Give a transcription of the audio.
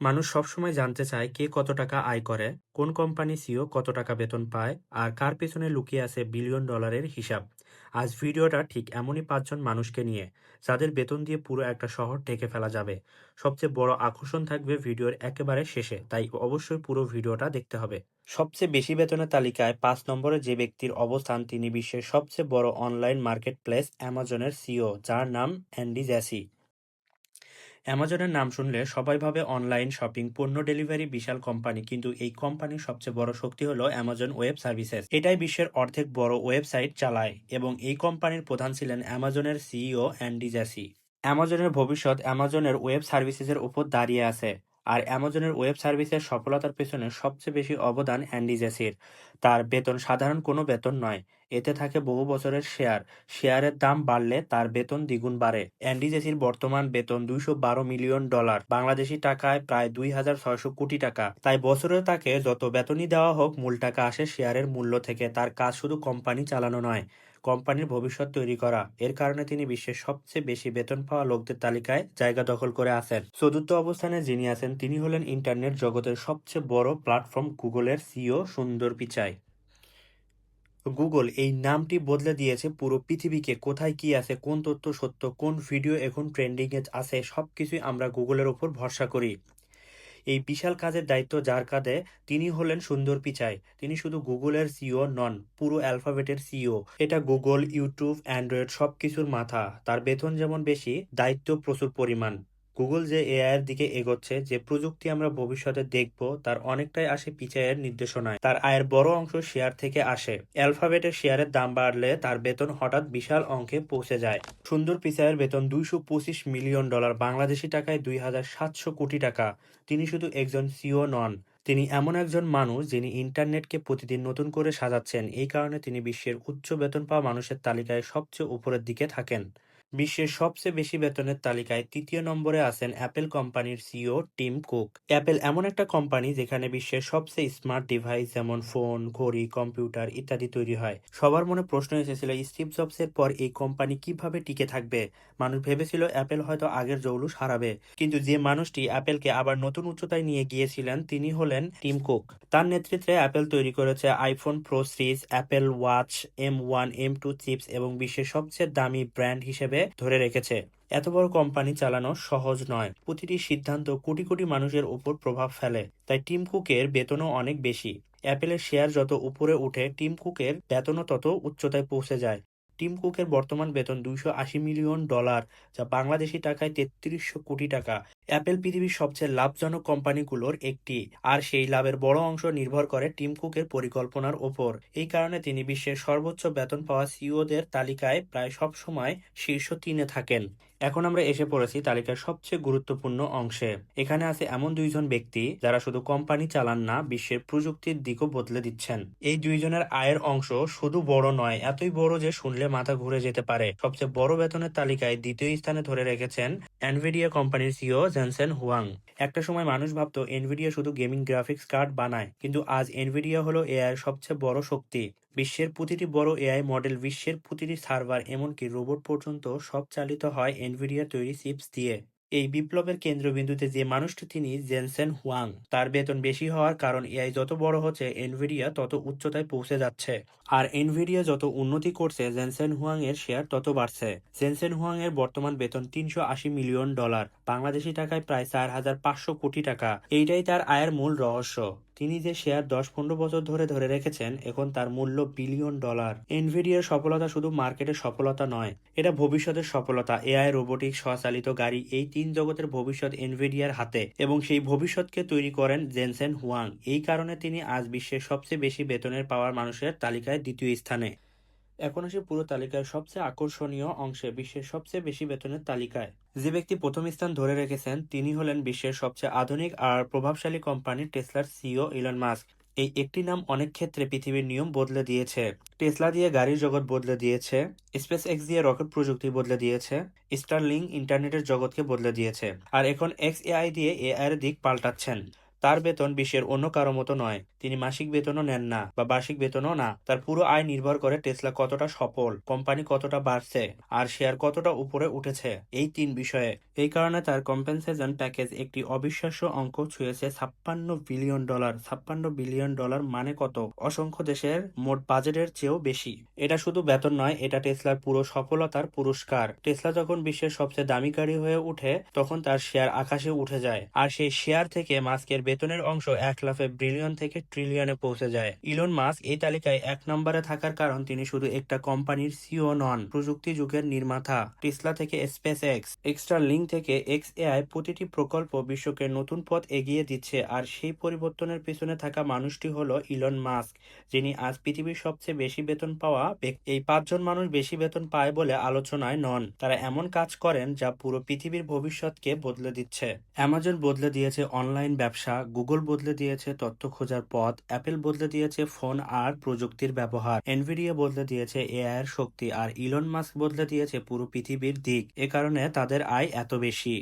মানুষ সবসময় জানতে চায় কে কত টাকা আয় করে, কোন কোম্পানি সিইও কত টাকা বেতন পায়, আর কার পেছনে লুকিয়ে আছে বিলিয়ন ডলারের হিসাব। আজ ভিডিওটা ঠিক এমনই পাঁচজন মানুষকে নিয়ে, যাদের বেতন দিয়ে পুরো একটা শহর ঢেকে ফেলা যাবে। সবচেয়ে বড় আকর্ষণ থাকবে ভিডিওর একেবারে শেষে, তাই অবশ্যই পুরো ভিডিওটা দেখতে হবে। সবচেয়ে বেশি বেতনের তালিকায় 5 নম্বরে যে ব্যক্তির অবস্থান, তিনি বিশ্বের সবচেয়ে বড় অনলাইন মার্কেট প্লেস অ্যামাজনের সিইও, যার নাম অ্যান্ডি জ্যাসি। অ্যামাজনের নাম শুনলে সবাই ভাবে অনলাইন শপিং, পণ্য ডেলিভারি, বিশাল কোম্পানি, কিন্তু এই কোম্পানির সবচেয়ে বড় শক্তি হলো অ্যামাজন ওয়েব সার্ভিসেস। এটাই বিশ্বের অর্ধেক বড় ওয়েবসাইট চালায়, এবং এই কোম্পানির প্রধান ছিলেন অ্যামাজনের সিইও অ্যান্ডি জ্যাসি। অ্যামাজনের ভবিষ্যৎ অ্যামাজনের ওয়েব সার্ভিসেসের উপর দাঁড়িয়ে আছে। আর অ্যামাজনের ওয়েব সার্ভিসের সফলতার পেছনে সবচেয়ে বেশি অবদান অ্যান্ডি জ্যাসির। তার বেতন সাধারণ কোনো বেতন নয়, এতে থাকে বহু বছরের শেয়ার। শেয়ারের দাম বাড়লে তার বেতন দ্বিগুণ বাড়ে। অ্যান্ডি জেসির বর্তমান বেতন $212 মিলিয়ন, বাংলাদেশি টাকায় প্রায় 2600 কোটি টাকা। তাই বছরে তাকে যত বেতনই দেওয়া হোক, মূল টাকা আসে শেয়ারের মূল্য থেকে। তার কাজ শুধু কোম্পানি চালানো নয়, কোম্পানির ভবিষ্যৎ তৈরি করা। এর কারণে তিনি বিশ্বের সবচেয়ে বেশি বেতন পাওয়া লোকদের তালিকায় জায়গা দখল করে আছেন। চতুর্থ অবস্থানে যিনি আছেন, তিনি হলেন ইন্টারনেট জগতের সবচেয়ে বড় প্ল্যাটফর্ম গুগলের সিইও সুন্দর পিচাই। গুগল এই নামটি বদলে দিয়েছে পুরো পৃথিবীকে। কোথায় কি আছে, কোন তথ্য সত্য, কোন ভিডিও এখন ট্রেন্ডিং এ আছে, সবকিছুই আমরা গুগলের উপর ভরসা করি। এই বিশাল কাজের দায়িত্ব যার কাঁধে, তিনি হলেন সুন্দর পিচাই। তিনি শুধু গুগলের সিইও নন, পুরো অ্যালফাবেটের সিইও। এটা গুগল, ইউটিউব, অ্যান্ড্রয়েড সবকিছুর মাথা। তার বেতন যেমন বেশি, দায়িত্ব প্রচুর পরিমাণ। গুগল যে এআই এর দিকে এগোচ্ছে, যে প্রযুক্তি আমরা ভবিষ্যতে দেখব, তার অনেকটাই আসে পিচাইয়ের নির্দেশনায়। তার আয়ের বড় অংশ শেয়ার থেকে আসে। অ্যালফাবেটের শেয়ারের দাম বাড়লে তার বেতন হঠাৎ বিশাল অঙ্কে পৌঁছে যায়। সুন্দর পিচাইয়ের বেতন $225 মিলিয়ন, বাংলাদেশি টাকায় 2700 কোটি টাকা। তিনি শুধু একজন সিইও নন, তিনি এমন একজন মানুষ যিনি ইন্টারনেটকে প্রতিদিন নতুন করে সাজাচ্ছেন। এই কারণে তিনি বিশ্বের উচ্চ বেতন পাওয়া মানুষের তালিকায় সবচেয়ে উপরের দিকে থাকেন। বিশ্বের সবচেয়ে বেশি বেতনের তালিকায় 3য় নম্বরে আছেন অ্যাপেল কোম্পানির সিইও টিম কুক। অ্যাপেল এমন একটা কোম্পানি যেখানে বিশ্বের সবচেয়ে স্মার্ট ডিভাইস যেমন ফোন, ঘড়ি, কম্পিউটার ইত্যাদি তৈরি হয়। সবার মনে প্রশ্ন এসেছিল, স্টিভ জবসের পর এই কোম্পানি কিভাবে টিকে থাকবে। মানুষ ভেবেছিল অ্যাপেল হয়তো আগের জৌলুস হারাবে, কিন্তু যে মানুষটি অ্যাপেলকে আবার নতুন উচ্চতায় নিয়ে গিয়েছিলেন, তিনি হলেন টিম কুক। তার নেতৃত্বে অ্যাপেল তৈরি করেছে iPhone pro series, Apple watch, M1, M2 chips, এবং বিশ্বের সবচেয়ে দামি ব্র্যান্ড হিসেবে ধরে রেখেছে। এত বড় কোম্পানি চালানো সহজ নয়, প্রতিটি সিদ্ধান্ত কোটি কোটি মানুষের উপর প্রভাব ফেলে। তাই টিম কুকের বেতনও অনেক বেশি। অ্যাপেলের শেয়ার যত উপরে উঠে, টিম কুকের বেতনও তত উচ্চতায় পৌঁছে যায়। টিম কুকের বর্তমান বেতন $280 মিলিয়ন, যা বাংলাদেশি টাকায় 3300 কোটি টাকা। অ্যাপেল পৃথিবীর সবচেয়ে লাভজনক কোম্পানিগুলোর একটি, আর সেই লাভের বড় অংশ নির্ভর করে টিম কুকের পরিকল্পনার ওপর। এই কারণে তিনি বিশ্বের সর্বোচ্চ বেতন পাওয়া সিইওদের তালিকায় প্রায় সব সময় শীর্ষ 3-এ থাকেন। এখন আমরা এসে পড়েছি তালিকার সবচেয়ে গুরুত্বপূর্ণ অংশে। এখানে আছে এমন দুইজন ব্যক্তি যারা শুধু কোম্পানি চালান না, বিশ্বের প্রযুক্তির দিকও বদলে দিচ্ছেন। এই দুইজনের আয়ের অংশ শুধু বড় নয়, এতই বড় যে শুনলে মাথা ঘুরে যেতে পারে। সবচেয়ে বড় বেতনের তালিকায় দ্বিতীয় স্থানে ধরে রেখেছেন এনভিডিয়া কোম্পানির সিইও জেনসেন হুয়াং। একটা সময় মানুষ ভাবতো এনভিডিয়া শুধু গেমিং গ্রাফিক্স কার্ড বানায়, কিন্তু আজ এনভিডিয়া হলো এআই এর সবচেয়ে বড় শক্তি। বিশ্বের প্রতিটি বড় এআই মডেল, বিশ্বের প্রতিটি সার্ভার, এমনকি রোবট পর্যন্ত সব চালিত হয় এনভিডিয়ার তৈরি চিপস দিয়ে। এই বিপ্লবের কেন্দ্রবিন্দুতে যে মানুষটি, তিনি জেনসেন হুয়াং। তার বেতন বেশি হওয়ার কারণ, এআই যত বড় হচ্ছে, এনভিডিয়া তত উচ্চতায় পৌঁছে যাচ্ছে। আর এনভিডিয়া যত উন্নতি করছে, জেনসেন হুয়াং এর শেয়ার তত বাড়ছে। জেনসেন হুয়াং এর বর্তমান বেতন $380 মিলিয়ন, বাংলাদেশি টাকায় প্রায় 4500 কোটি টাকা। এইটাই তার আয়ের মূল রহস্য। তিনি যে শেয়ার 10-15 বছর ধরে ধরে রেখেছেন, এখন তার মূল্য বিলিয়ন ডলার। এনভিডিয়ার সফলতা শুধু মার্কেটের সফলতা নয়, এটা ভবিষ্যতের সফলতা। এআই, রোবোটিক্স, স্বচালিত গাড়ি, এই 3 জগতের ভবিষ্যৎ এনভিডিয়ার হাতে, এবং সেই ভবিষ্যৎকে তৈরি করেন জেনসেন হুয়াং। এই কারণে তিনি আজ বিশ্বের সবচেয়ে বেশি বেতনের পাওয়ার মানুষের তালিকায় দ্বিতীয় স্থানে। এখন আসি পুরো তালিকার সবচেয়ে আকর্ষণীয় অংশে, বিশ্বের সবচেয়ে বেশি বেতনের তালিকায়। যে ব্যক্তি প্রথম স্থান ধরে রেখেছেন, তিনি হলেন বিশ্বের সবচেয়ে আধুনিক আর প্রভাবশালী কোম্পানি টেসলার সিইও ইলন মাস্ক। এই একটি নাম অনেক ক্ষেত্রে পৃথিবীর নিয়ম বদলে দিয়েছে। টেসলা দিয়ে গাড়ির জগৎ বদলে দিয়েছে, স্পেস এক্স দিয়ে রকেট প্রযুক্তি বদলে দিয়েছে, স্টারলিংক ইন্টারনেটের জগৎকে বদলে দিয়েছে, আর এখন এক্স এআই দিয়ে এআই এর দিক পাল্টাচ্ছেন। তার বেতন বিশ্বের অন্য কারো মতো নয়। তিনি মাসিক বেতনও নেন না বা বার্ষিক বেতনও না। তার পুরো আয় নির্ভর করে টেসলা কতটা সফল, কোম্পানি কতটা বাড়ছে, আর শেয়ার কতটা উপরে উঠেছে, এই ৩ বিষয়ে। এই কারণে তার কম্পেনসেশন প্যাকেজ একটি অবিশ্বাস্য অঙ্ক ছুঁয়েছে $৫৬ বিলিয়ন। $৫৬ বিলিয়ন মানে কত? অসংখ্য দেশের মোট বাজেটের চেয়েও বেশি। এটা শুধু বেতন নয়, এটা টেসলার পুরো সফলতার পুরস্কার। টেসলা যখন বিশ্বের সবচেয়ে দামি গাড়ি হয়ে ওঠে, তখন তার শেয়ার আকাশে উঠে যায়, আর সেই শেয়ার থেকে মাস্কের বেতনের অংশ এক লাফে বিলিয়ন থেকে ট্রিলিয়নে পৌঁছে যায়। ইলন মাস্ক এই তালিকায় ১ নম্বরে থাকার কারণ তিনি শুধু একটা কোম্পানির সিইও নন, প্রযুক্তি যুগের নির্মাতা। টেসলা থেকে স্পেস এক্স, স্টারলিংক থেকে এক্সএআই, প্রতিটি প্রকল্প বিশ্বকে নতুন পথ এগিয়ে দিচ্ছে, আর সেই পরিবর্তনের পেছনে থাকা মানুষটি হলো ইলন মাস্ক, যিনি আজ পৃথিবীর সবচেয়ে বেশি বেতন পাওয়া ব্যক্তি। এই ৫ জন মানুষ বেশি বেতন পায় বলে আলোচনায় নন, তারা এমন কাজ করেন যা পুরো পৃথিবীর ভবিষ্যৎকে বদলে দিচ্ছে। অ্যামাজন বদলে দিয়েছে অনলাইন ব্যবসা, গুগল বদলে দিয়েছে তথ্য খোঁজার পথ, অ্যাপেল বদলে দিয়েছে ফোন আর প্রযুক্তির ব্যবহার, এনভিডিয়া বদলে দিয়েছে এআই এর শক্তি, আর ইলন মাস্ক বদলে দিয়েছে পুরো পৃথিবীর দিক। এ কারণে তাদের আয় এত বেশি।